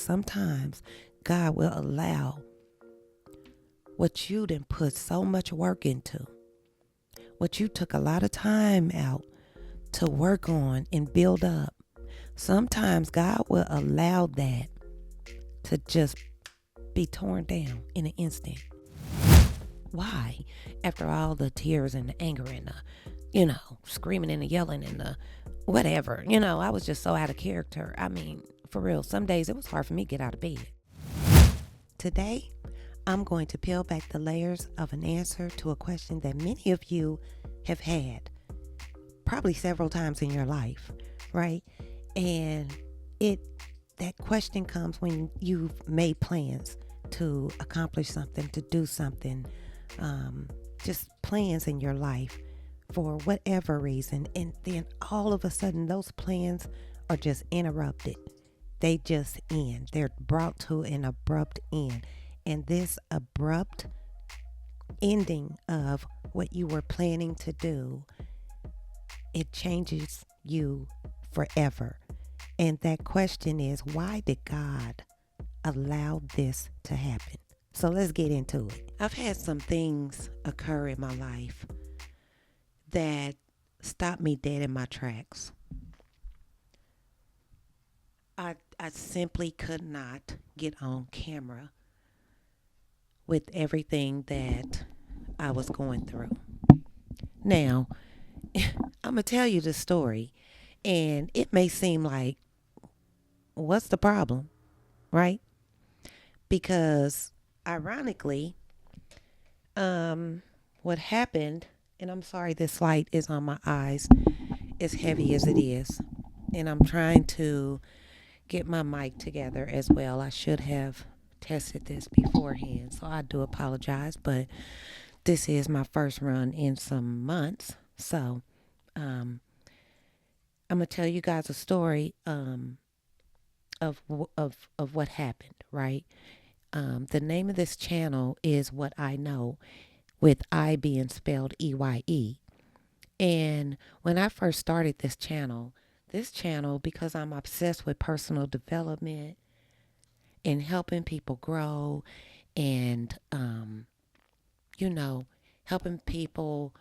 sometimes God will allow what you didn't put so much work into, what you took a lot of time out to work on and build up. Sometimes God will allow that to just be torn down in an instant. Why? After all the tears and the anger and the, screaming and the yelling and the whatever, I was just so out of character. I mean, for real, some days it was hard for me to get out of bed. Today, I'm going to peel back the layers of an answer to a question that many of you have had probably several times in your life, right? And that question comes when you've made plans to accomplish something, to do something, just plans in your life for whatever reason. And then all of a sudden those plans are just interrupted. They just end. They're brought to an abrupt end. And this abrupt ending of what you were planning to do, it changes you forever. And that question is, why did God allow this to happen? So let's get into it. I've had some things occur in my life that stopped me dead in my tracks. I simply could not get on camera with everything that I was going through. Now, I'm going to tell you the story, and it may seem like, what's the problem, right? Because ironically, what happened, and I'm sorry this light is on my eyes as heavy as it is, and I'm trying to get my mic together as well. I should have tested this beforehand, so I do apologize, but this is my first run in some months. So I'm gonna tell you guys a story of what happened, right? The name of this channel is What I Know, with I being spelled EYE. And when I first started this channel, because I'm obsessed with personal development and helping people grow and, helping people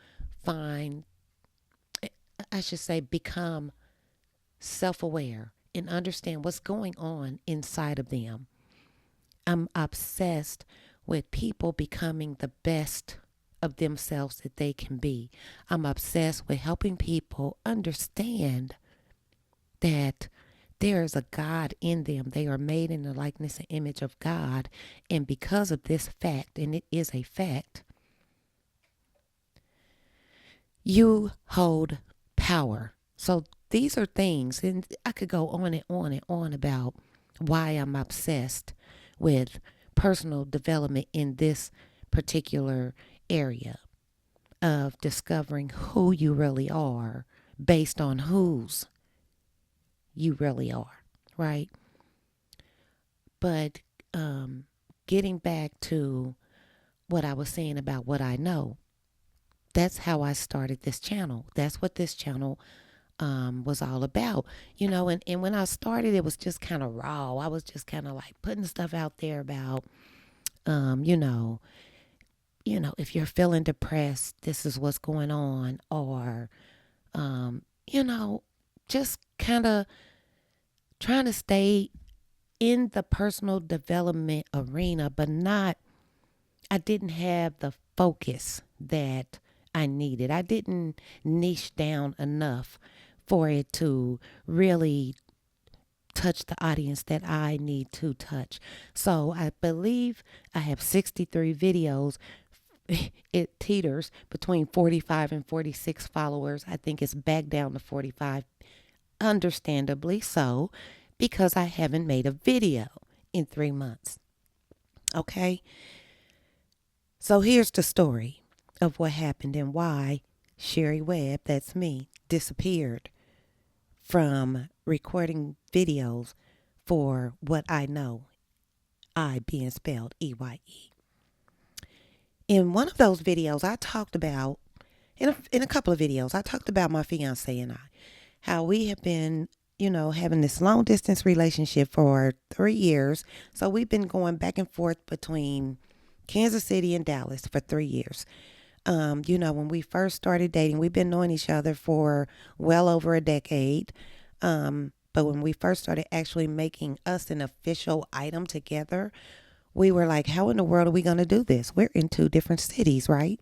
become self-aware and understand what's going on inside of them. I'm obsessed with people becoming the best of themselves that they can be. I'm obsessed with helping people understand that there is a God in them. They are made in the likeness and image of God. And because of this fact, and it is a fact, you hold power. So these are things, and I could go on and on and on about why I'm obsessed with personal development in this particular area of discovering who you really are based on whose you really are, right? But getting back to what I was saying about what I know, that's how I started this channel. That's what this channel was all about, and when I started, it was just kind of raw. I was just kind of like putting stuff out there about, if you're feeling depressed, this is what's going on, or, just kind of trying to stay in the personal development arena, but I didn't have the focus that I needed. I didn't niche down enough for it to really touch the audience that I need to touch. So I believe I have 63 videos. It teeters between 45 and 46 followers. I think it's back down to 45, understandably so, because I haven't made a video in 3 months. Okay? So here's the story of what happened and why Sherry Webb, that's me, disappeared from recording videos for What I Know, I being spelled EYE. In one of those videos, I talked about, in a couple of videos, I talked about my fiance and I, how we have been having this long distance relationship for 3 years. So we've been going back and forth between Kansas City and Dallas for 3 years. When we first started dating, we've been knowing each other for well over a decade. But when we first started actually making us an official item together, we were like, how in the world are we going to do this? We're in two different cities, right?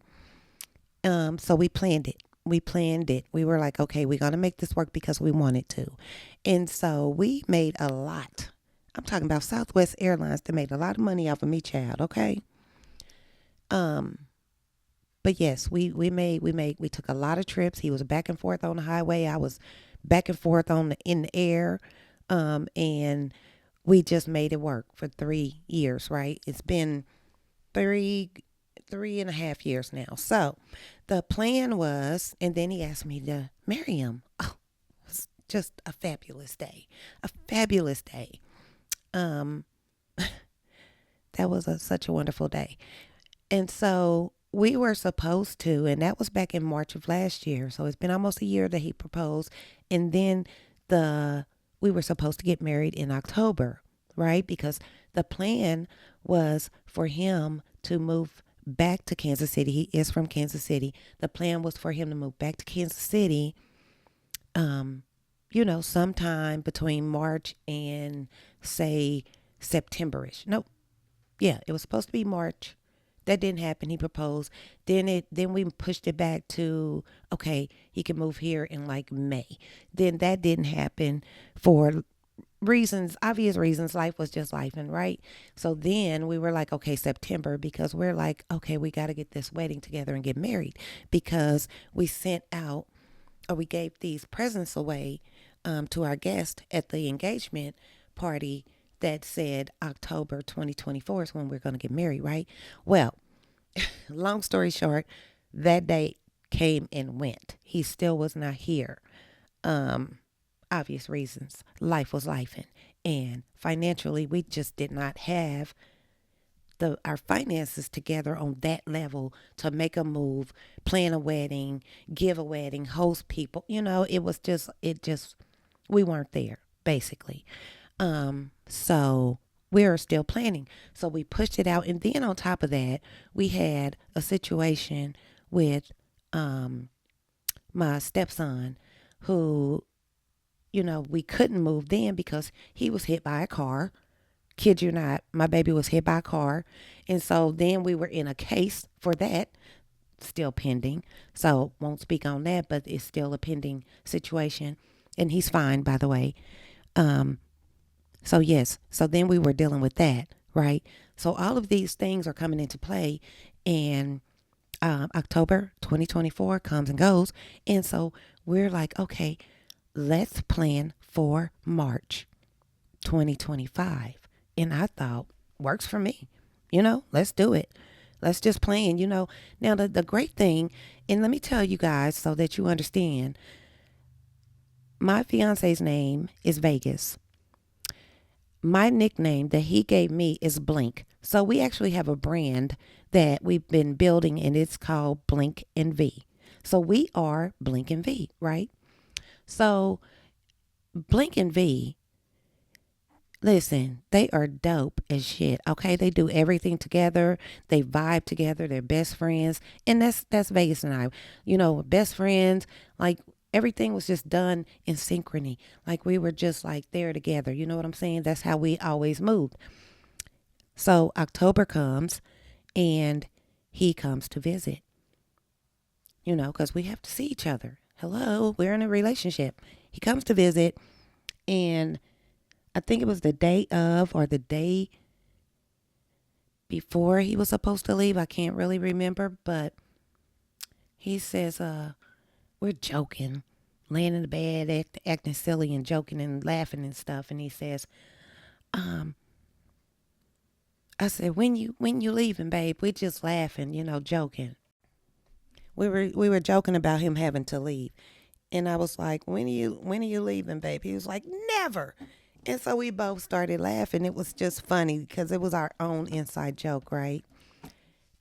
So we planned it. We planned it. We were like, okay, we're going to make this work because we wanted to. And so we made a lot. I'm talking about Southwest Airlines that made a lot of money off of me, child. Okay. Um, but yes, we took a lot of trips. He was back and forth on the highway. I was back and forth in the air. And we just made it work for 3 years, right? It's been three, 3.5 years now. So the plan was, and then he asked me to marry him. Oh, it was just a fabulous day. A fabulous day. Um, that was such a wonderful day. And so we were supposed to, and that was back in March of last year. So it's been almost a year that he proposed. And then the we were supposed to get married in October, right? Because the plan was for him to move back to Kansas City. He is from Kansas City. The plan was for him to move back to Kansas City, um, sometime between March and say Septemberish. Nope. Yeah, it was supposed to be March. That didn't happen. He proposed. Then we pushed it back to, okay, he can move here in like May. Then that didn't happen for reasons, obvious reasons. Life was just life, and right. So then we were like, okay, September, because we're like, okay, we got to get this wedding together and get married, because we sent out, or we gave these presents away, to our guest at the engagement party, that said October 2024 is when we're going to get married, right? Well, long story short, that date came and went. He still was not here. Um, Obvious reasons. Life was life, and financially, we just did not have our finances together on that level to make a move, plan a wedding, give a wedding, host people. It just we weren't there basically. So we're still planning. So we pushed it out, and then on top of that, we had a situation with um my stepson, who we couldn't move then because he was hit by a car. Kid you not, my baby was hit by a car. And so then we were in a case for that, still pending. So won't speak on that, but it's still a pending situation. And he's fine, by the way. Um, so yes, so then we were dealing with that, right? So all of these things are coming into play, and October 2024 comes and goes. And so we're like, okay, let's plan for March 2025. And I thought, works for me. Let's do it. Let's just plan, Now, the great thing, and let me tell you guys so that you understand, my fiance's name is Vegas. My nickname that he gave me is Blink. So we actually have a brand that we've been building, and it's called Blink and V. So we are Blink and V, right? So Blink and V, listen, they are dope as shit. Okay, they do everything together. They vibe together. They're best friends, and that's Vegas and I. Best friends. Like everything was just done in synchrony. Like we were just like there together. You know what I'm saying? That's how we always moved. So October comes, and he comes to visit. Because we have to see each other. Hello, we're in a relationship. He comes to visit, and I think it was the day of or the day before he was supposed to leave. I can't really remember, but he says, we're joking, laying in the bed, acting silly and joking and laughing and stuff. And he says, um, I said, when you leaving, babe? We just laughing, joking. We were joking about him having to leave. And I was like, when are you leaving, babe? He was like, never. And so we both started laughing. It was just funny because it was our own inside joke, right?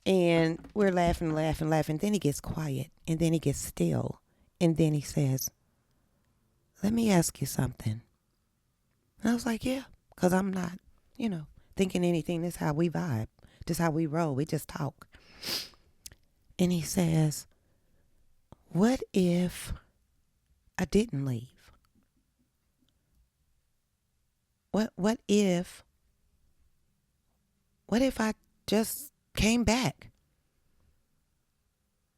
And we're laughing, laughing, laughing. Then he gets quiet, and then he gets still. And then he says, let me ask you something. And I was like, yeah, because I'm not, thinking anything. This is how we vibe. This is how we roll. We just talk. And he says, what if I didn't leave? What if I just came back?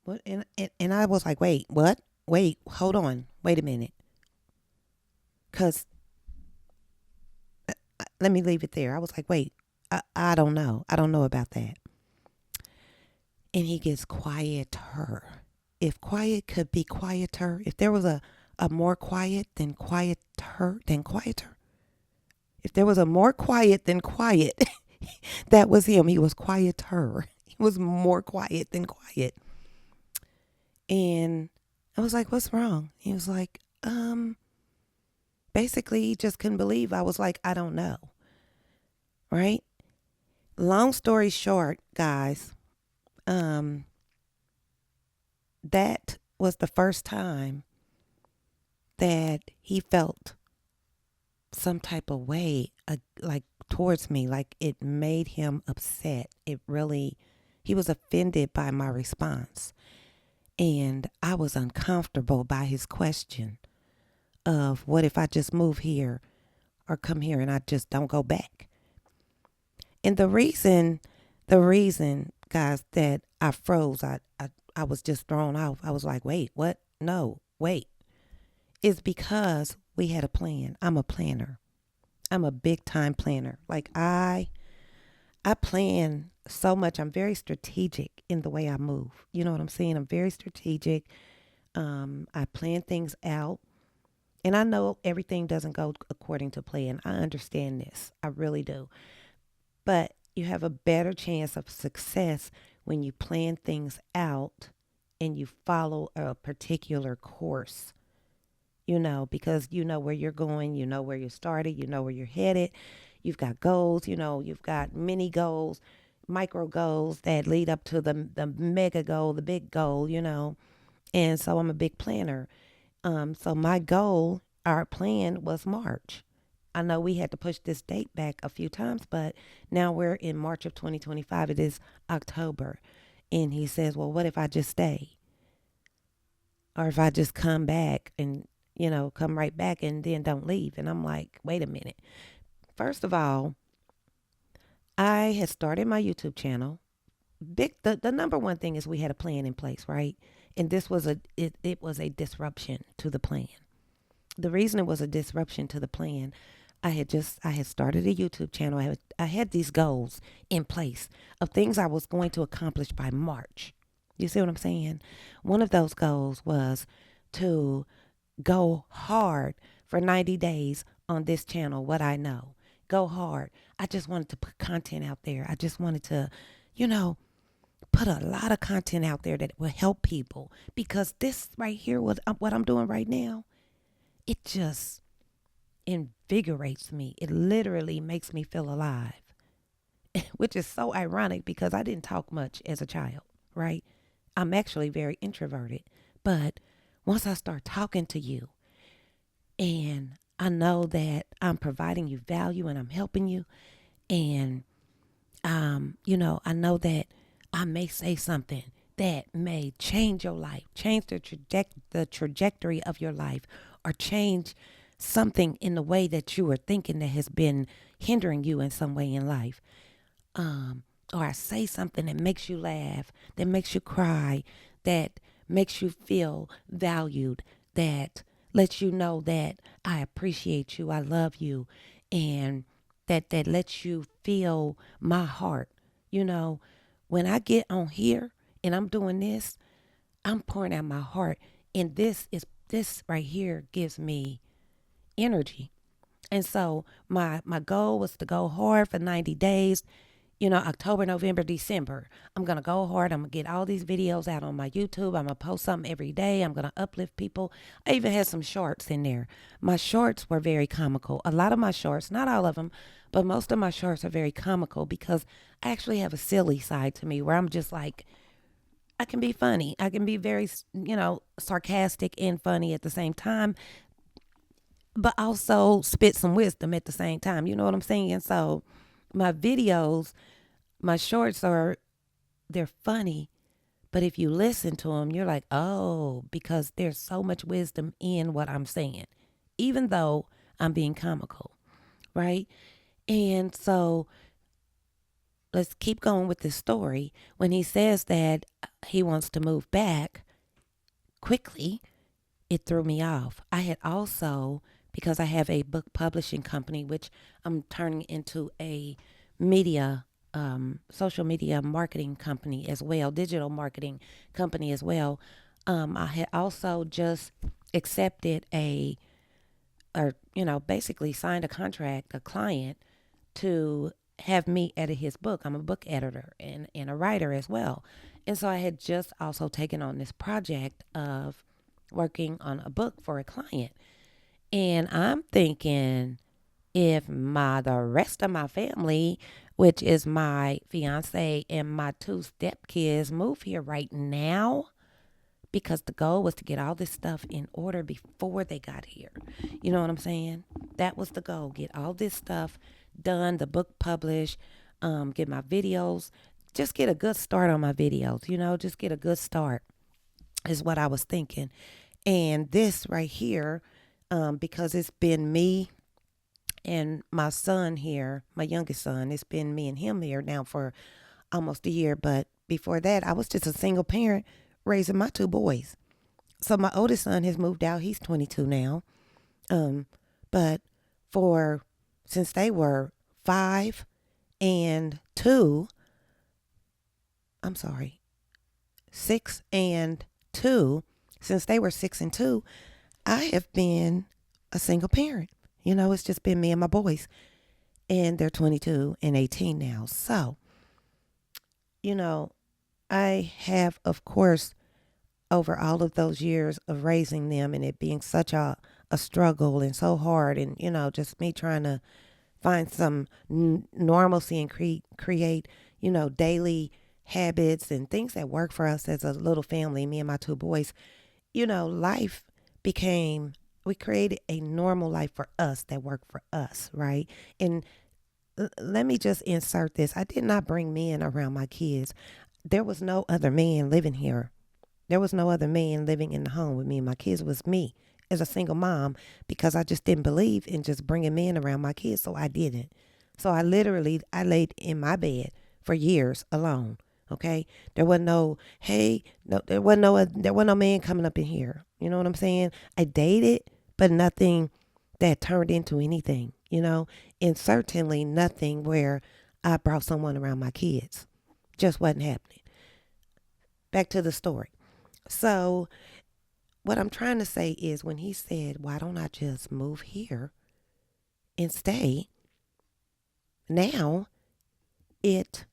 What and I was like, wait, what? Wait, hold on. Wait a minute. Cause let me leave it there. I was like, wait, I don't know. I don't know about that. And he gets quieter. If quiet could be quieter, if there was a more quiet than quieter, if there was a more quiet than quiet, that was him. He was quieter. He was more quiet than quiet. And I was like, what's wrong? He was like, basically, he just couldn't believe. I was like, I don't know. Right? Long story short, guys, that was the first time that he felt some type of way, like towards me, like it made him upset. It really, he was offended by my response. And I was uncomfortable by his question of what if I just move here or come here and I just don't go back. And the reason, guys, that I froze, I was just thrown off. I was like, wait, what? No, wait. It's because we had a plan. I'm a planner. I'm a big time planner. Like I plan so much. I'm very strategic in the way I move. You know what I'm saying? I'm very strategic. I plan things out. And I know everything doesn't go according to plan. I understand this. I really do. But you have a better chance of success when you plan things out and you follow a particular course, because you know where you're going, you know where you started, you know where you're headed. You've got goals, you've got mini goals, micro goals that lead up to the mega goal, the big goal. And so I'm a big planner. So my goal, our plan was March. I know we had to push this date back a few times, but now we're in March of 2025. It is October. And he says, well, what if I just stay? Or if I just come back and, come right back and then don't leave? And I'm like, wait a minute. First of all, I had started my YouTube channel. The number one thing is we had a plan in place, right? And this was it was a disruption to the plan. The reason it was a disruption to the plan, I had started a YouTube channel. I had these goals in place of things I was going to accomplish by March. You see what I'm saying? One of those goals was to go hard for 90 days on this channel, what I know. Go hard. I just wanted to put content out there. I just wanted to, you know, put a lot of content out there that will help people, because this right here, what I'm doing right now, it just invigorates me. It literally makes me feel alive, which is so ironic because I didn't talk much as a child, right? I'm actually very introverted. But once I start talking to you and I know that I'm providing you value and I'm helping you, and I know that I may say something that may change your life, change the trajectory of your life, or change something in the way that you are thinking that has been hindering you in some way in life. Or I say something that makes you laugh, that makes you cry, that makes you feel valued, that lets you know that I appreciate you, I love you, and that lets you feel my heart. You know, when I get on here and I'm doing this, I'm pouring out my heart, and this right here gives me energy. And so my goal was to go hard for 90 days. October, November, December. I'm going to go hard. I'm going to get all these videos out on my YouTube. I'm going to post something every day. I'm going to uplift people. I even had some shorts in there. My shorts were very comical. A lot of my shorts, not all of them, but most of my shorts are very comical because I actually have a silly side to me where I'm just like, I can be funny. I can be very, sarcastic and funny at the same time. but also spit some wisdom at the same time. You know what I'm saying? So my videos, my shorts they're funny, but if you listen to them, you're like, oh, because there's so much wisdom in what I'm saying, even though I'm being comical, right? And so let's keep going with this story. When he says that he wants to move back quickly, it threw me off. I had also, because I have a book publishing company, which I'm turning into a media, social media marketing company as well, digital marketing company as well. I had also just accepted basically signed a contract, a client to have me edit his book. I'm a book editor and a writer as well. And so I had just also taken on this project of working on a book for a client. And I'm thinking if the rest of my family, which is my fiance and my two stepkids, move here right now, because the goal was to get all this stuff in order before they got here. You know what I'm saying? That was the goal. Get all this stuff done, the book published, get my videos, just get a good start on my videos, just get a good start is what I was thinking. And this right here, because it's been me and my son here, my youngest son, it's been me and him here now for almost a year. But before that, I was just a single parent raising my two boys. So my oldest son has moved out. He's 22 now. But for since they were 5 and 2, I'm sorry, 6 and 2, since they were 6 and 2, I have been a single parent. It's just been me and my boys, and they're 22 and 18 now. So, you know, I have, of course, over all of those years of raising them and it being such a struggle and so hard, and, just me trying to find some normalcy and create, daily habits and things that work for us as a little family, me and my two boys, life became, we created a normal life for us that worked for us, right? And let me just insert this. I did not bring men around my kids. There was no other man living here. There was no other man living in the home with me and my kids. It was me as a single mom, because I just didn't believe in just bringing men around my kids, so I didn't. So I laid in my bed for years alone. Okay, there wasn't no hey, no, there wasn't no man coming up in here. You know what I'm saying? I dated, but nothing that turned into anything. And certainly nothing where I brought someone around my kids. Just wasn't happening. Back to the story. So what I'm trying to say is, when he said, why don't I just move here and stay? Now it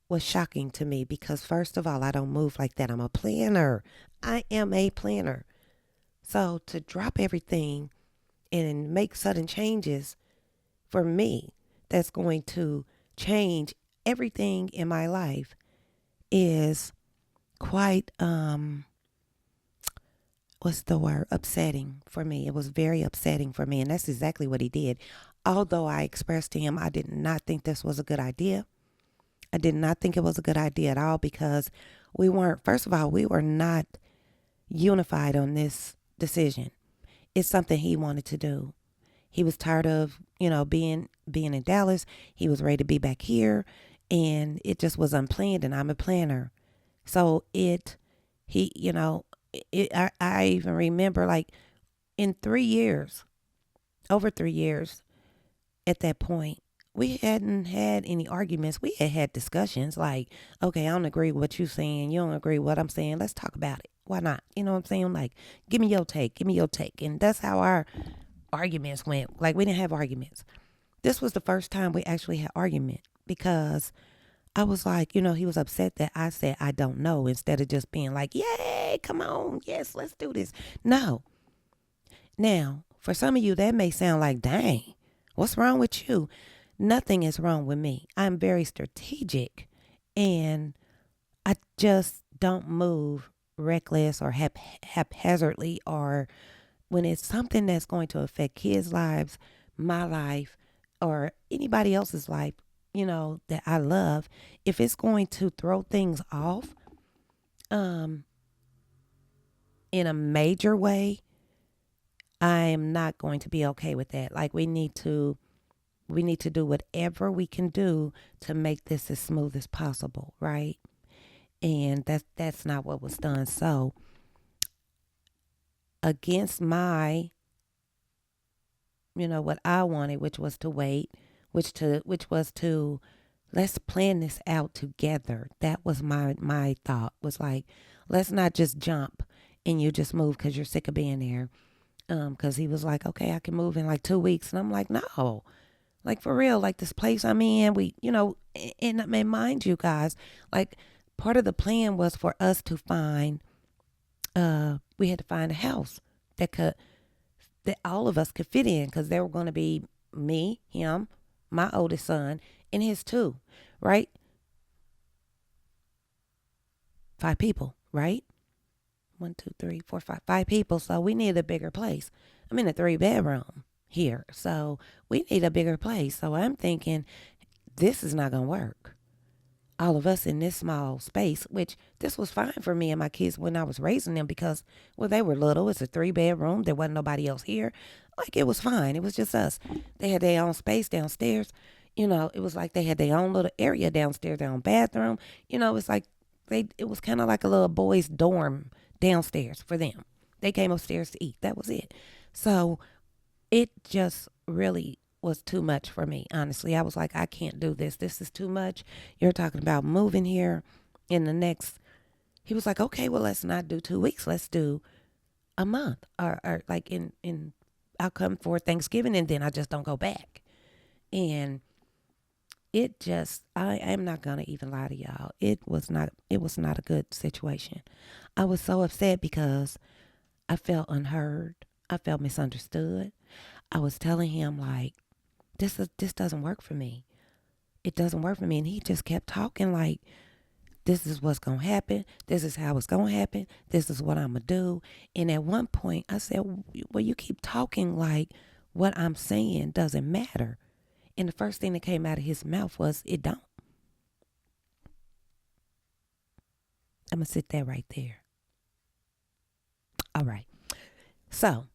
was shocking to me, because first of all, I don't move like that. I'm a planner. I am a planner. So to drop everything and make sudden changes for me, that's going to change everything in my life, is quite what's the word? Upsetting for me. It was very upsetting for me. And that's exactly what he did. Although I expressed to him I did not think this was a good idea. I did not think it was a good idea at all, because first of all, we were not unified on this decision. It's something he wanted to do. He was tired of, being in Dallas. He was ready to be back here, and it just was unplanned, and I'm a planner. So I even remember, like, in 3 years, over 3 years at that point, we hadn't had any arguments. We had discussions like, okay, I don't agree with what you're saying. You don't agree with what I'm saying. Let's talk about it. Why not? You know what I'm saying? Like, give me your take. Give me your take. And that's how our arguments went. Like, we didn't have arguments. This was the first time we actually had argument, because I was like, he was upset that I said I don't know, instead of just being like, yay, come on, yes, let's do this. No. Now, for some of you, that may sound like, dang, what's wrong with you? Nothing is wrong with me. I'm very strategic, and I just don't move reckless or haphazardly, or when it's something that's going to affect kids' lives, my life, or anybody else's life, that I love, if it's going to throw things off, um, in a major way, I am not going to be okay with that. Like we need to do whatever we can do to make this as smooth as possible, right? And that's not what was done. So against my, what I wanted, which was to wait, which was to let's plan this out together. That was my thought, was like, let's not just jump and you just move because you're sick of being there. Because he was like, okay, I can move in like 2 weeks. And I'm like, no, like for real, like this place I'm in, and mind you guys, like part of the plan was for us to find, we had to find a house that all of us could fit in, because there were going to be me, him, my oldest son, and his two, right? 5 people, right? 1, 2, 3, 4, 5 people. So we need a bigger place. I'm in a 3-bedroom here. So we need a bigger place. So I'm thinking this is not going to work. All of us in this small space, which this was fine for me and my kids when I was raising them, because, well, they were little. It's a 3-bedroom. There wasn't nobody else here. Like, it was fine. It was just us. They had their own space downstairs. It was like they had their own little area downstairs, their own bathroom. It's like it was kind of like a little boys' dorm downstairs for them. They came upstairs to eat. That was it. So it just really was too much for me, honestly. I was like, I can't do this. This is too much. You're talking about moving here in the next. He was like, okay, well, let's not do 2 weeks. Let's do a month, or like in I'll come for Thanksgiving and then I just don't go back. And I am not gonna even lie to y'all. It was not a good situation. I was so upset because I felt unheard. I felt misunderstood. I was telling him, like, this doesn't work for me. It doesn't work for me. And he just kept talking like, this is what's going to happen. This is how it's going to happen. This is what I'm going to do. And at one point I said, well, you keep talking like what I'm saying doesn't matter. And the first thing that came out of his mouth was, it don't. I'm going to sit there right there. All right. So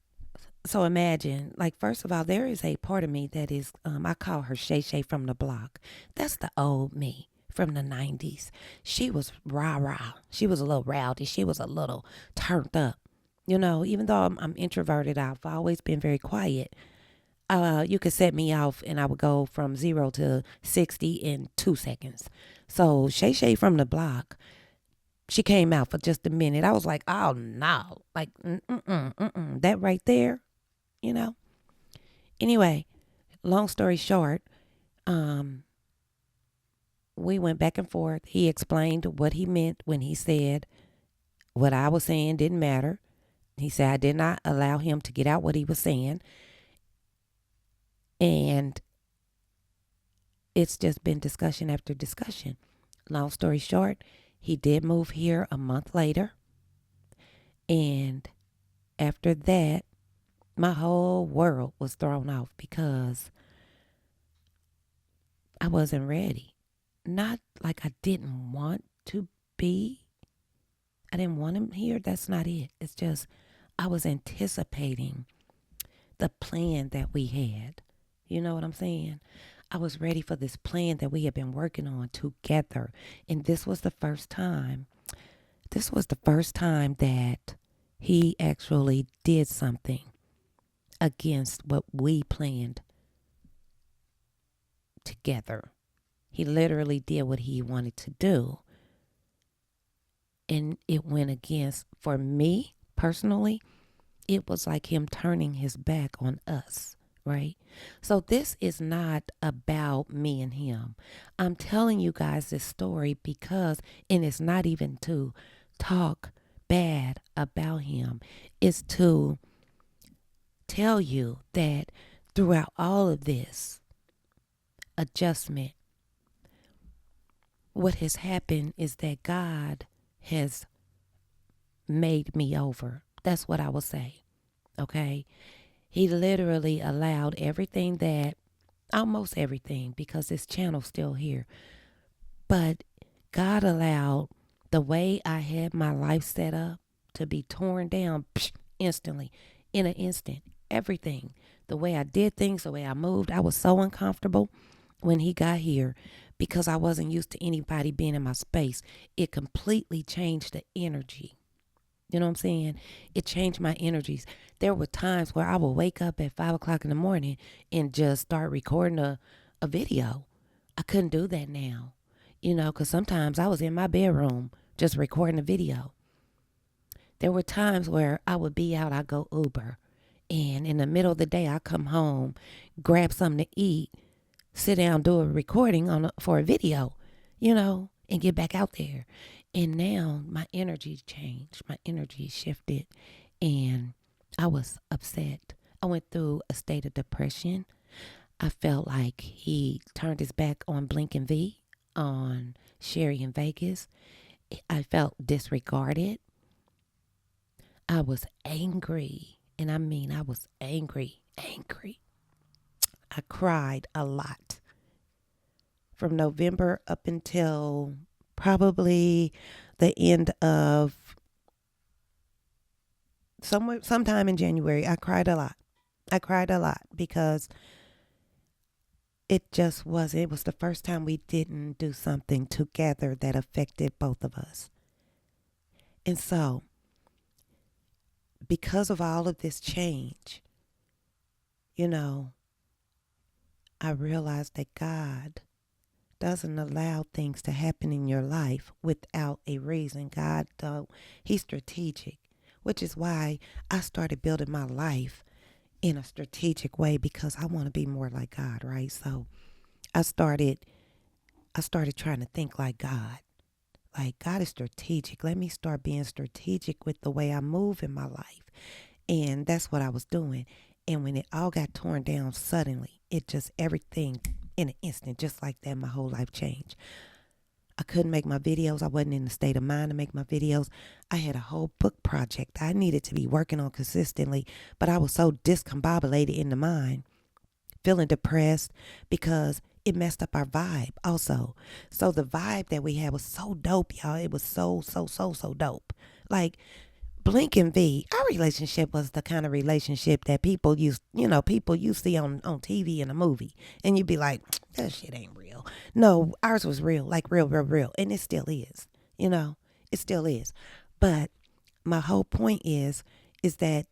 imagine, like, first of all, there is a part of me that is, I call her Shay Shay from the block. That's the old me from the 90s. She was rah rah. She was a little rowdy. She was a little turned up. Even though I'm introverted, I've always been very quiet. You could set me off and I would go from 0 to 60 in 2 seconds. So Shay Shay from the block, she came out for just a minute. I was like, oh no, like, that right there, you know. Anyway, long story short, we went back and forth. He explained what he meant when he said what I was saying didn't matter. He said I did not allow him to get out what he was saying. And it's just been discussion after discussion. Long story short, he did move here a month later. And after that, my whole world was thrown off because I wasn't ready. Not like I didn't want to be. I didn't want him here. That's not it. It's just I was anticipating the plan that we had. You know what I'm saying? I was ready for this plan that we had been working on together. And this was the first time. This was the first time that he actually did something against what we planned together. He literally did what he wanted to do. And it went against, for me personally, it was like him turning his back on us, right? So this is not about me and him. I'm telling you guys this story because, and it's not even to talk bad about him, it's to tell you that throughout all of this adjustment, what has happened is that God has made me over. That's what I will say. Okay. He literally allowed everything that, almost everything, because this channel's still here. But God allowed the way I had my life set up to be torn down instantly, in an instant. Everything. The way I did things, the way I moved, I was so uncomfortable when he got here because I wasn't used to anybody being in my space. It completely changed the energy. You know what I'm saying? It changed my energies. There were times where I would wake up at 5 o'clock in the morning and just start recording a video. I couldn't do that now, because sometimes I was in my bedroom just recording a video. There were times where I would be out, I'd go Uber, and in the middle of the day, I come home, grab something to eat, sit down, do a recording for a video, and get back out there. And now my energy changed, my energy shifted, and I was upset. I went through a state of depression. I felt like he turned his back on Blink and V, on Sherry in Vegas. I felt disregarded. I was angry. And I mean, I was angry. I cried a lot from November up until probably the end of sometime in January. I cried a lot. I cried a lot because it was the first time we didn't do something together that affected both of us. And so, because of all of this change, you know, I realized that God doesn't allow things to happen in your life without a reason. God don't. He's strategic, which is why I started building my life in a strategic way because I want to be more like God, right? So I started trying to think like God. Like God is strategic. Let me start being strategic with the way I move in my life. And that's what I was doing. And when it all got torn down suddenly, it just everything in an instant, just like that, my whole life changed. I couldn't make my videos. I wasn't in the state of mind to make my videos. I had a whole book project I needed to be working on consistently, but I was so discombobulated in the mind, feeling depressed because it messed up our vibe also. So the vibe that we had was so dope, y'all. It was so dope. Like Blink and V, our relationship was the kind of relationship that people you see on TV in a movie. And you'd be like, that shit ain't real. No, ours was real, like real. And it still is, it still is. But my whole point is that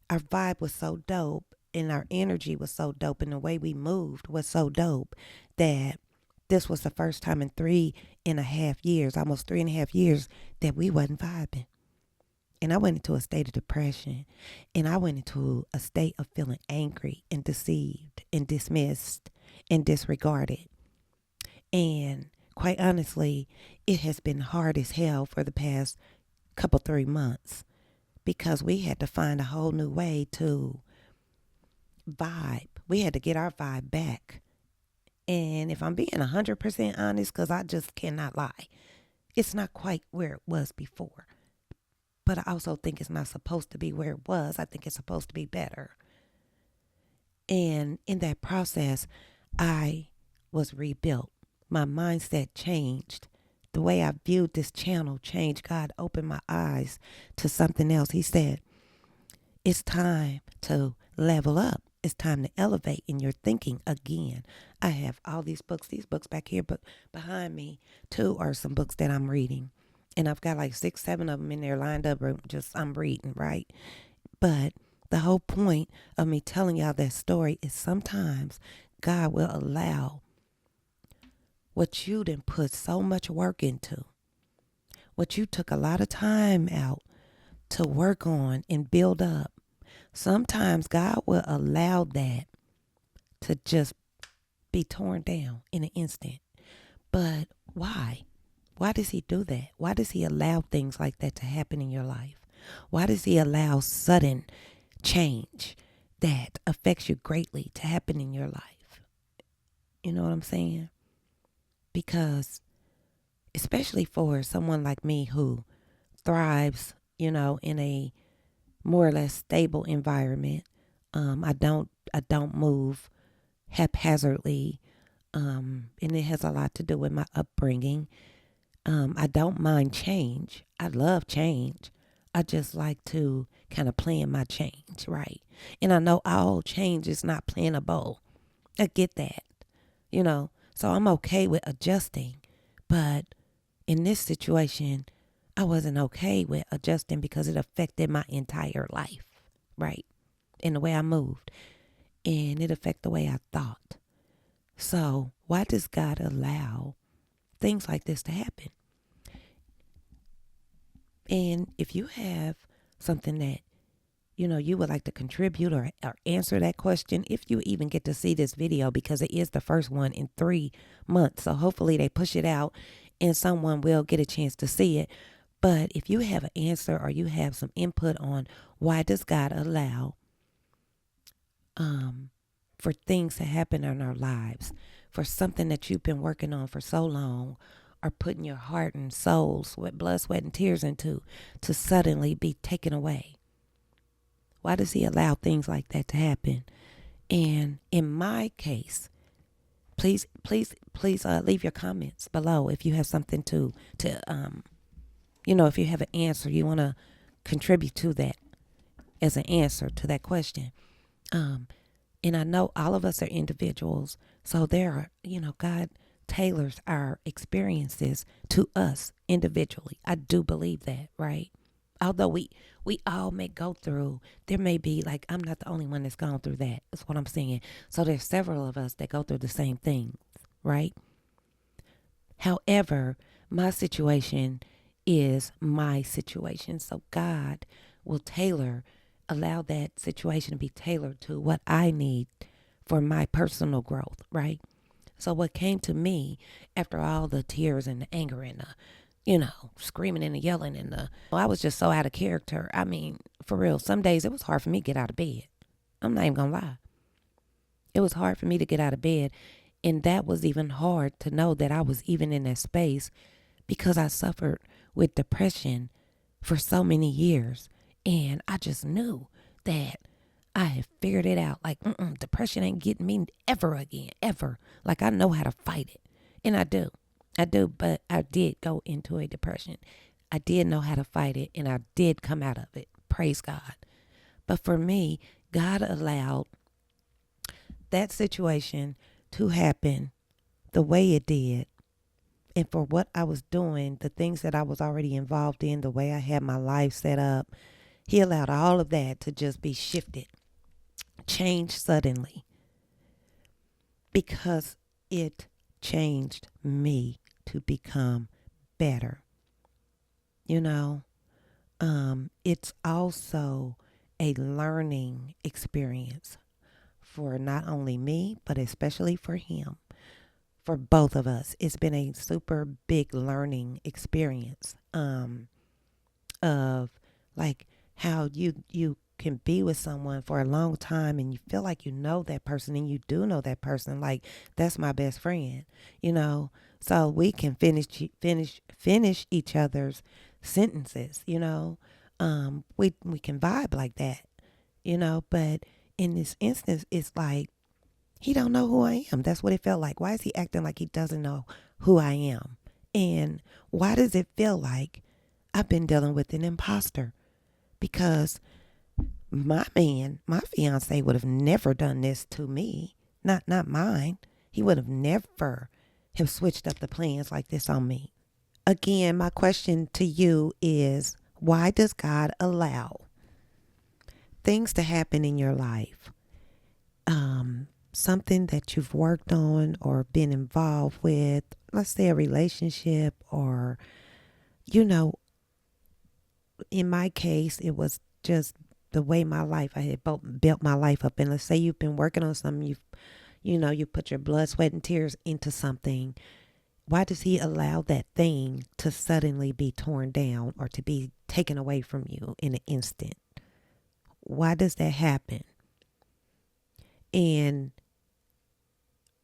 our vibe was so dope and our energy was so dope and the way we moved was so dope that this was the first time in 3.5 years, almost 3.5 years, that we wasn't vibing. And I went into a state of depression and I went into a state of feeling angry and deceived and dismissed and disregarded. And quite honestly, it has been hard as hell for the past couple, 3 months because we had to find a whole new way to vibe. We had to get our vibe back. And if I'm being 100% honest, because I just cannot lie, it's not quite where it was before. But I also think it's not supposed to be where it was. I think it's supposed to be better. And in that process, I was rebuilt. My mindset changed. The way I viewed this channel changed. God opened my eyes to something else. He said, it's time to level up. It's time to elevate in your thinking again. I have all these books back here, but behind me, too, are some books that I'm reading. And I've got like 6, 7 of them in there lined up, I'm reading, right? But the whole point of me telling y'all that story is sometimes God will allow what you didn't put so much work into, what you took a lot of time out to work on and build up. Sometimes God will allow that to just be torn down in an instant. But why? Why does he do that? Why does he allow things like that to happen in your life? Why does he allow sudden change that affects you greatly to happen in your life? You know what I'm saying? Because especially for someone like me who thrives, in a more or less stable environment. I don't move haphazardly, and it has a lot to do with my upbringing. I don't mind change. I love change. I just like to kind of plan my change, right? And I know all change is not plannable. I get that, you know. So I'm okay with adjusting. But in this situation, I wasn't okay with adjusting because it affected my entire life, right? In the way I moved. And it affected the way I thought. So why does God allow things like this to happen? And if you have something that you would like to contribute or answer that question, if you even get to see this video, because it is the first one in 3 months. So hopefully they push it out and someone will get a chance to see it. But if you have an answer or you have some input on why does God allow for things to happen in our lives, for something that you've been working on for so long, or putting your heart and soul, sweat, blood, sweat, and tears into, to suddenly be taken away. Why does he allow things like that to happen? And in my case, please leave your comments below if you have something if you have an answer, you want to contribute to that as an answer to that question. And I know all of us are individuals, so there are, God tailors our experiences to us individually. I do believe that, right? Although we all may go through, there may be, like, I'm not the only one that's gone through that. That's what I'm saying. So there's several of us that go through the same thing, right? However, my situation is my situation. So God will allow that situation to be tailored to what I need for my personal growth, right? So what came to me after all the tears and the anger and the, screaming and the yelling I was just so out of character. I mean, for real, some days it was hard for me to get out of bed. I'm not even gonna lie. It was hard for me to get out of bed. And that was even hard to know that I was even in that space because I suffered with depression for so many years. And I just knew that I had figured it out. Like, depression ain't getting me ever again, ever. Like, I know how to fight it. And I do. But I did go into a depression. I did know how to fight it, and I did come out of it. Praise God. But for me, God allowed that situation to happen the way it did. And for what I was doing, the things that I was already involved in, the way I had my life set up, he allowed all of that to just be shifted, changed suddenly, because it changed me to become better. It's also a learning experience for not only me, but especially for him. For both of us, it's been a super big learning experience of, like, how you can be with someone for a long time and you feel like you know that person, and you do know that person, like, that's my best friend, so we can finish each other's sentences, we can vibe like that, but in this instance it's like he don't know who I am. That's what it felt like. Why is he acting like he doesn't know who I am? And why does it feel like I've been dealing with an imposter? Because my fiance would have never done this to me. Not mine. He would have never have switched up the plans like this on me. Again, my question to you is, why does God allow things to happen in your life? Something that you've worked on or been involved with, let's say a relationship, or, in my case, it was just the way I had built my life up. And let's say you've been working on something, you put your blood, sweat, and tears into something. Why does he allow that thing to suddenly be torn down or to be taken away from you in an instant? Why does that happen? And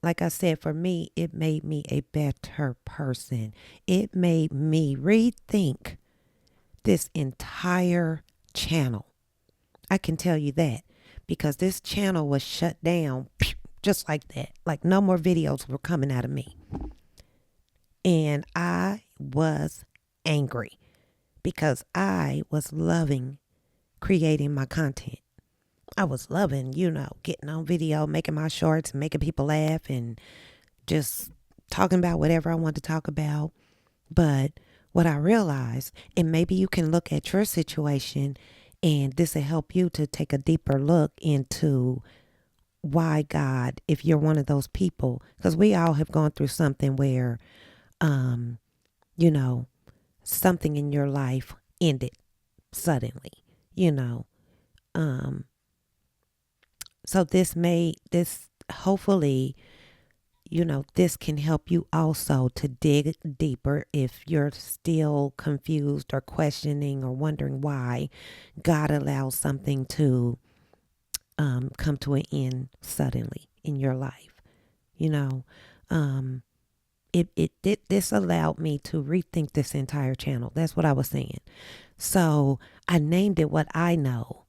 like I said, for me, it made me a better person. It made me rethink this entire channel. I can tell you that because this channel was shut down just like that. Like no more videos were coming out of me. And I was angry because I was loving creating my content. I was loving, getting on video, making my shorts, making people laugh and just talking about whatever I want to talk about. But what I realized, and maybe you can look at your situation and this will help you to take a deeper look into why God, if you're one of those people, because we all have gone through something where, you know, something in your life ended suddenly, you know. So this hopefully, this can help you also to dig deeper if you're still confused or questioning or wondering why God allows something to come to an end suddenly in your life. You know, um, this allowed me to rethink this entire channel. That's what I was saying. So I named it What I Know.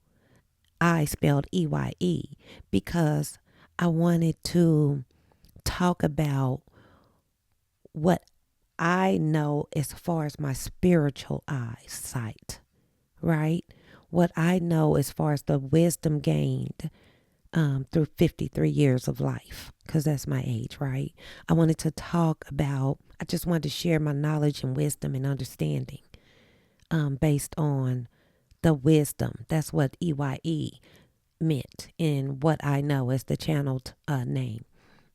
I spelled EYE because I wanted to talk about what I know as far as my spiritual eyesight, right? What I know as far as the wisdom gained through 53 years of life, because that's my age, right? I just wanted to share my knowledge and wisdom and understanding based on the wisdom. That's what EYE meant in what I know as the channeled name.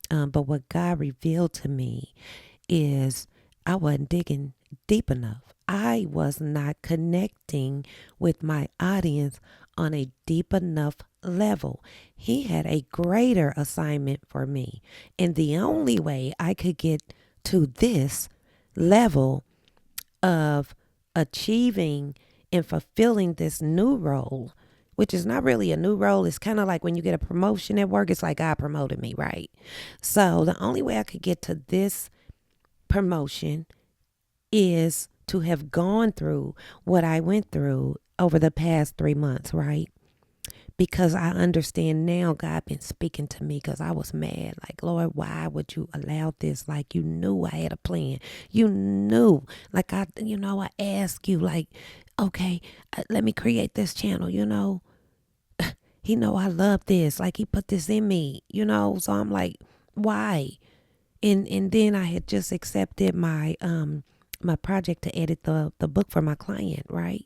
But what God revealed to me is I wasn't digging deep enough. I was not connecting with my audience on a deep enough level. He had a greater assignment for me. And the only way I could get to this level of achieving and fulfilling this new role, which is not really a new role. It's kind of like when you get a promotion at work, it's like God promoted me, right? So the only way I could get to this promotion is to have gone through what I went through over the past 3 months, right? Because I understand now God been speaking to me because I was mad. Like, Lord, why would you allow this? Like, you knew I had a plan. You knew. Like, I asked you, like, okay, let me create this channel, He know I love this. Like, he put this in me, So I'm like, why? And then I had just accepted my project to edit the book for my client, right?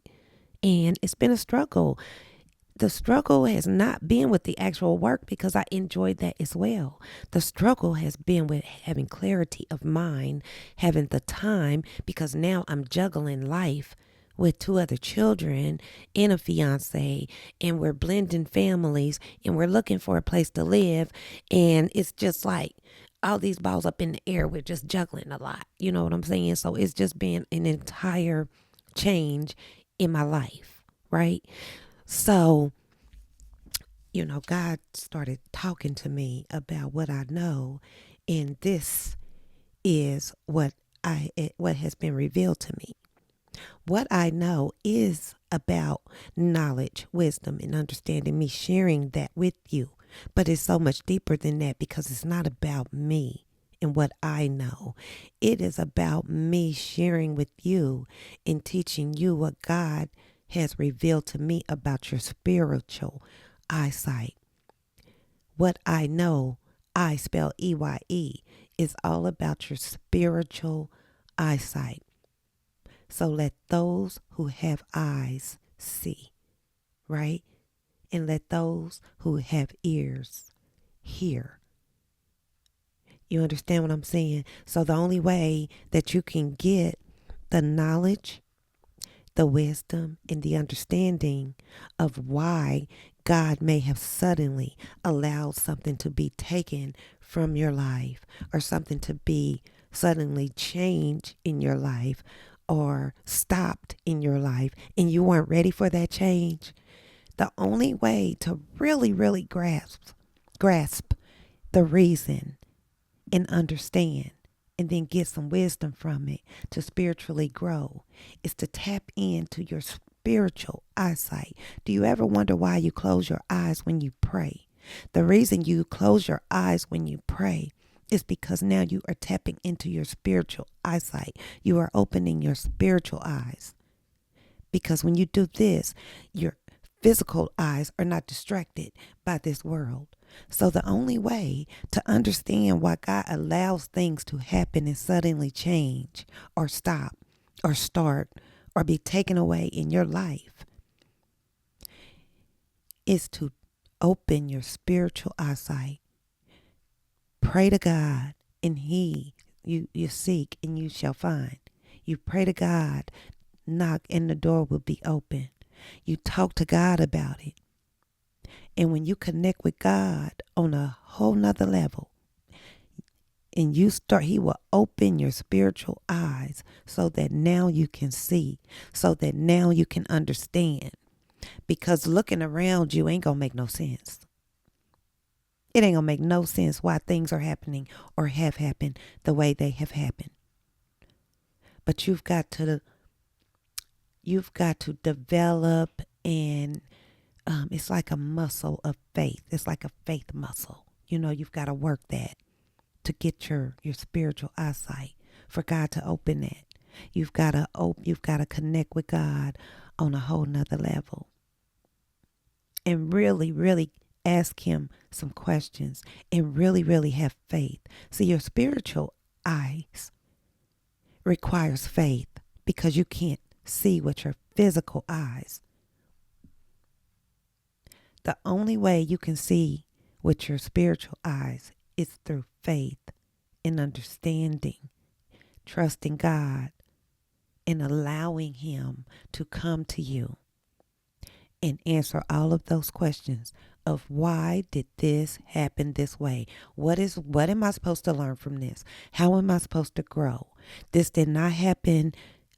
And it's been a struggle. The struggle has not been with the actual work because I enjoyed that as well. The struggle has been with having clarity of mind, having the time, because now I'm juggling life with 2 other children and a fiance, and we're blending families and we're looking for a place to live. And it's just like all these balls up in the air. We're just juggling a lot. You know what I'm saying? So it's just been an entire change in my life, right? So, God started talking to me about what I know, and this is what has been revealed to me. What I know is about knowledge, wisdom, and understanding, me sharing that with you. But it's so much deeper than that because it's not about me and what I know. It is about me sharing with you and teaching you what God has revealed to me about your spiritual eyesight. What I know, I spell EYE, is all about your spiritual eyesight. So let those who have eyes see, right? And let those who have ears hear. You understand what I'm saying? So the only way that you can get the knowledge, the wisdom, and the understanding of why God may have suddenly allowed something to be taken from your life or something to be suddenly changed in your life or stopped in your life and you weren't ready for that change. The only way to really, really grasp the reason and understand and then get some wisdom from it to spiritually grow is to tap into your spiritual eyesight. Do you ever wonder why you close your eyes when you pray? The reason you close your eyes when you pray is because now you are tapping into your spiritual eyesight. You are opening your spiritual eyes. Because when you do this, your physical eyes are not distracted by this world. So the only way to understand why God allows things to happen and suddenly change or stop or start or be taken away in your life is to open your spiritual eyesight. Pray to God and you seek and you shall find. You pray to God, knock and the door will be open. You talk to God about it. And when you connect with God on a whole nother level, and he will open your spiritual eyes so that now you can see, so that now you can understand. Because looking around you ain't gonna make no sense. It ain't gonna make no sense why things are happening or have happened the way they have happened. But you've got to develop, and it's like a muscle of faith. It's like a faith muscle. You've got to work that to get your spiritual eyesight, for God to open that. You've got to connect with God on a whole nother level and really, really ask him some questions and really, really have faith. See, your spiritual eyes requires faith because you can't see with your physical eyes. The only way you can see with your spiritual eyes is through faith and understanding, trusting God, and allowing him to come to you and answer all of those questions of why did this happen this way? What am I supposed to learn from this? How am I supposed to grow? This did not happen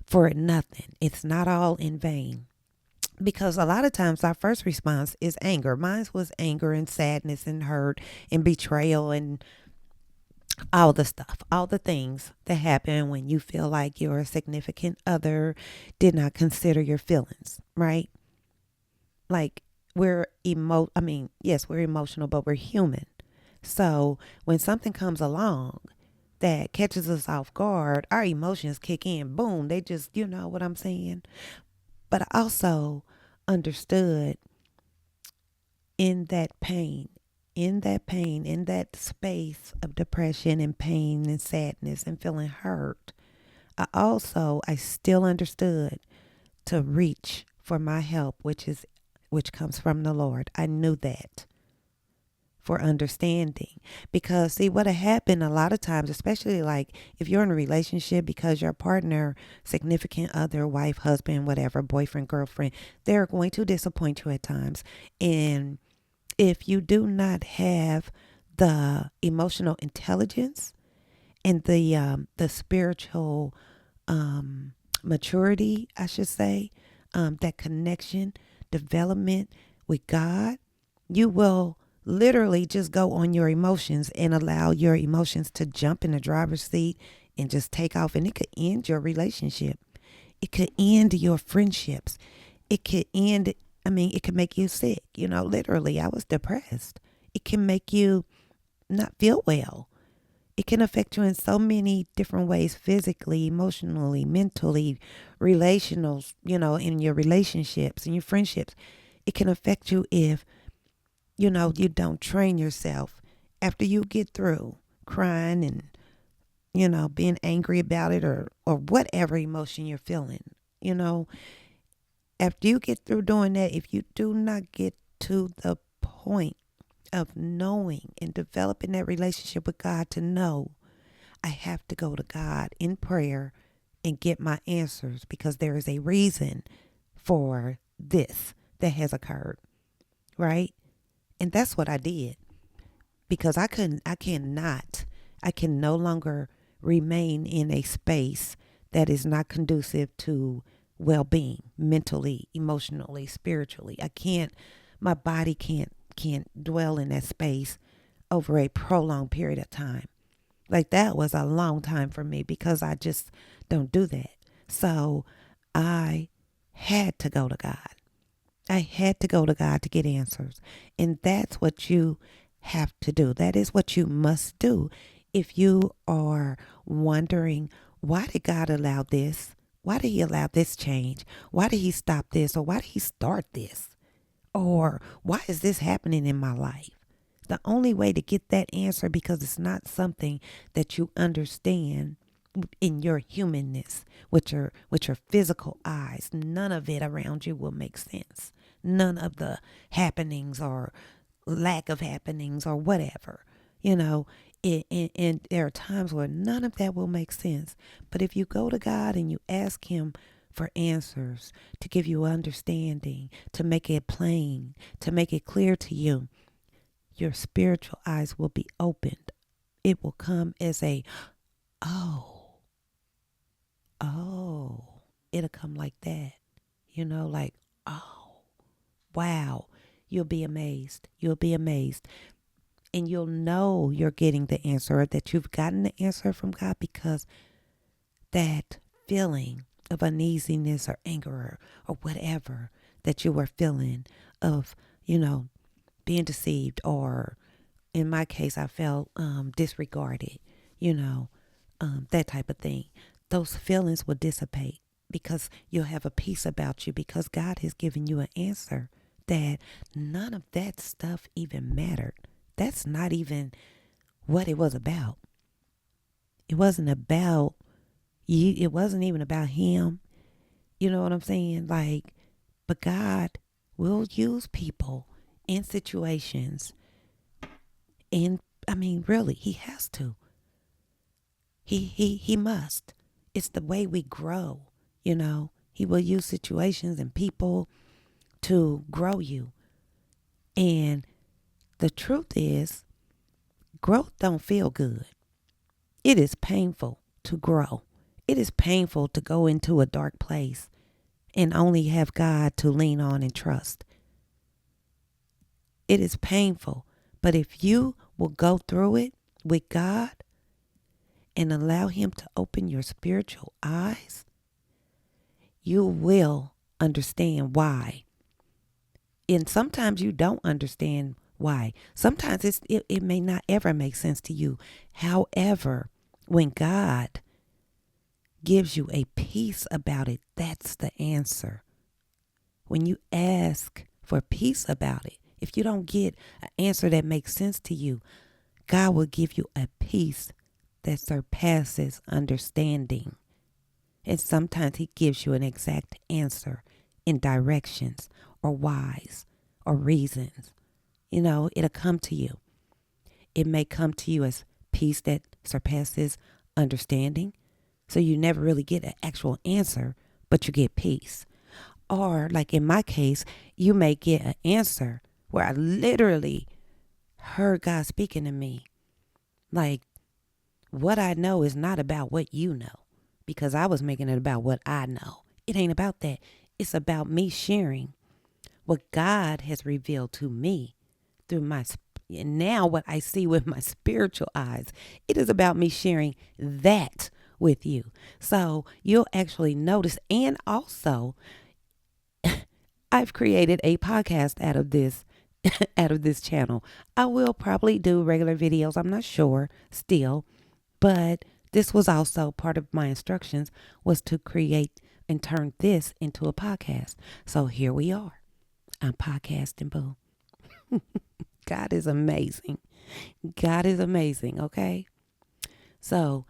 for nothing. It's not all in vain. Because a lot of times our first response is anger. Mine was anger and sadness and hurt and betrayal and all the stuff, all the things that happen when you feel like your significant other did not consider your feelings, right? Like yes, we're emotional, but we're human. So when something comes along that catches us off guard, our emotions kick in. Boom. They just, you know what I'm saying? But I also understood in that pain, in that space of depression and pain and sadness and feeling hurt, I still understood to reach for my help, which comes from the Lord. I knew that for understanding, because see what had happened a lot of times, especially like if you're in a relationship, because your partner, significant other, wife, husband, whatever, boyfriend, girlfriend, they're going to disappoint you at times. And if you do not have the emotional intelligence and the spiritual maturity, I should say, that connection, development with God, you will literally just go on your emotions and allow your emotions to jump in the driver's seat and just take off. And it could end your relationship. It could end your friendships. It could it could make you sick. Literally, I was depressed. It can make you not feel well. It can affect you in so many different ways, physically, emotionally, mentally, relational, in your relationships and your friendships. It can affect you if, you don't train yourself after you get through crying and, being angry about it or whatever emotion you're feeling, after you get through doing that, if you do not get to the point of knowing and developing that relationship with God to know, I have to go to God in prayer and get my answers, because there is a reason for this that has occurred, right? And that's what I did, because I can no longer remain in a space that is not conducive to well-being, mentally, emotionally, spiritually. My body can't dwell in that space over a prolonged period of time. Like, that was a long time for me, because I just don't do that. So I had to go to God. I had to go to God to get answers. And that's what you have to do. That is what you must do. If you are wondering, why did God allow this? Why did he allow this change? Why did he stop this? Or why did he start this? Or why is this happening in my life? The only way to get that answer, because it's not something that you understand in your humanness, with your physical eyes, none of it around you will make sense. None of the happenings or lack of happenings or whatever, you know. And there are times where none of that will make sense. But if you go to God and you ask him for answers, to give you understanding, to make it plain, to make it clear to you, your spiritual eyes will be opened. It will come as a, oh, oh, it'll come like that, like, oh, wow. You'll be amazed. You'll be amazed. And you'll know you're getting the answer, or that you've gotten the answer from God, because that feeling of uneasiness or anger or whatever that you were feeling of, being deceived, or in my case, I felt disregarded, that type of thing. Those feelings will dissipate because you'll have a peace about you, because God has given you an answer that none of that stuff even mattered. That's not even what it was about. It wasn't about you. It wasn't even about him. You know what I'm saying? Like, but God will use people in situations. And I mean, really, he has to. He must. It's the way we grow, He will use situations and people to grow you. And the truth is, growth don't feel good. It is painful to grow. It is painful to go into a dark place and only have God to lean on and trust. It is painful. But if you will go through it with God and allow him to open your spiritual eyes, you will understand why. And sometimes you don't understand why. Sometimes it may not ever make sense to you. However, when God gives you a peace about it, that's the answer. When you ask for peace about it, if you don't get an answer that makes sense to you, God will give you a peace that surpasses understanding. And sometimes he gives you an exact answer in directions or whys or reasons. It'll come to you. It may come to you as peace that surpasses understanding. So you never really get an actual answer, but you get peace. Or like in my case, you may get an answer where I literally heard God speaking to me. Like, what I know is not about what you know, because I was making it about what I know. It ain't about that. It's about me sharing what God has revealed to me through and now what I see with my spiritual eyes. It is about me sharing that with you. So you'll actually notice. And also, I've created a podcast out of this out of this channel. I will probably do regular videos. I'm not sure still, but this was also part of my instructions, was to create and turn this into a podcast. So here we are. I'm podcasting, boo. God is amazing. God is amazing, okay? So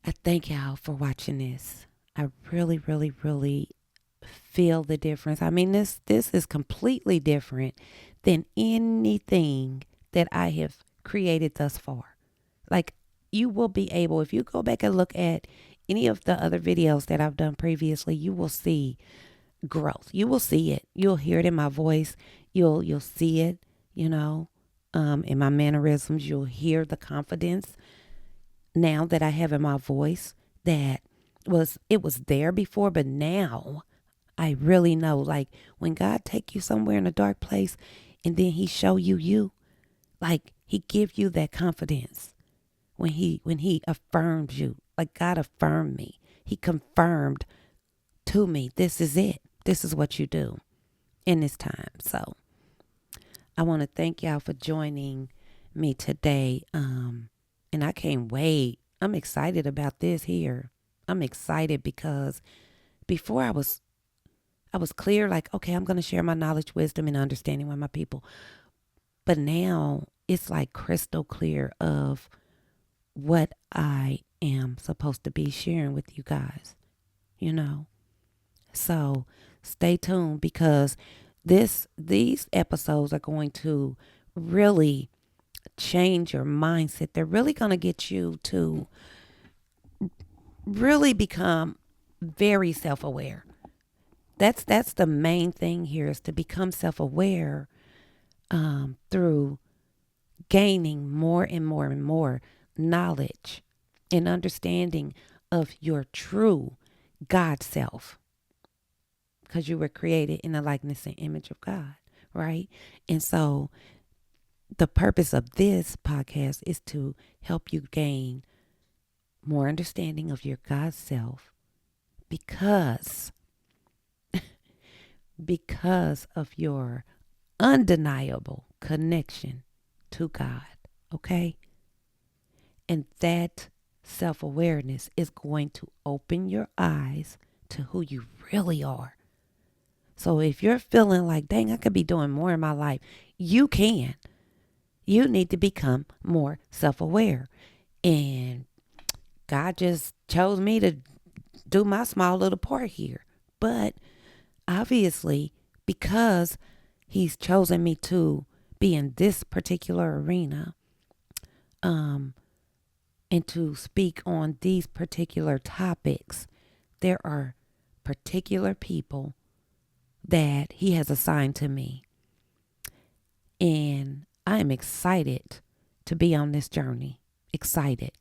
I thank y'all for watching this. I really, really, really feel the difference. I mean, this is completely different than anything that I have created thus far. Like, you will be able, if you go back and look at any of the other videos that I've done previously, you will see growth. You will see it. You'll hear it in my voice. You'll see it, in my mannerisms. You'll hear the confidence now that I have in my voice that it was there before, but now I really know. Like, when God take you somewhere in a dark place and then he show you, like, he give you that confidence when he affirms you. Like, God affirmed me. He confirmed to me, this is it. This is what you do in this time. So I want to thank y'all for joining me today. And I can't wait. I'm excited about this here. I'm excited because before I was clear, like, okay, I'm going to share my knowledge, wisdom, and understanding with my people. But now it's like crystal clear of what I am supposed to be sharing with you guys, you know. So stay tuned because these episodes are going to really change your mindset. They're really going to get you to really become very self-aware. That's the main thing here is to become self-aware through gaining more and more and more knowledge and understanding of your true God self, because you were created in the likeness and image of God, right? And so the purpose of this podcast is to help you gain more understanding of your God self because of your undeniable connection to God, okay? And that self-awareness is going to open your eyes to who you really are. So if you're feeling like, dang, I could be doing more in my life, you can. You need to become more self-aware. And God just chose me to do my small little part here. But obviously, because He's chosen me to be in this particular arena, and to speak on these particular topics, there are particular people that He has assigned to me. And I am excited to be on this journey. Excited.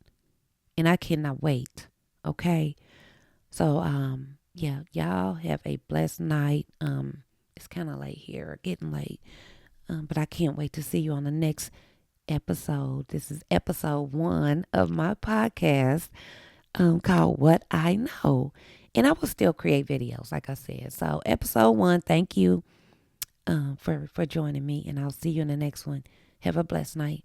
And I cannot wait. Okay. So, yeah, y'all have a blessed night. It's kind of late here, getting late. But I can't wait to see you on the next episode. This is episode 1 of my podcast, called What I Know. And I will still create videos, like I said. So episode 1, thank you for joining me. And I'll see you in the next one. Have a blessed night.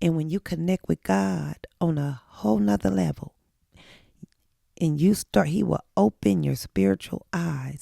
And when you connect with God on a whole nother level, and he will open your spiritual eyes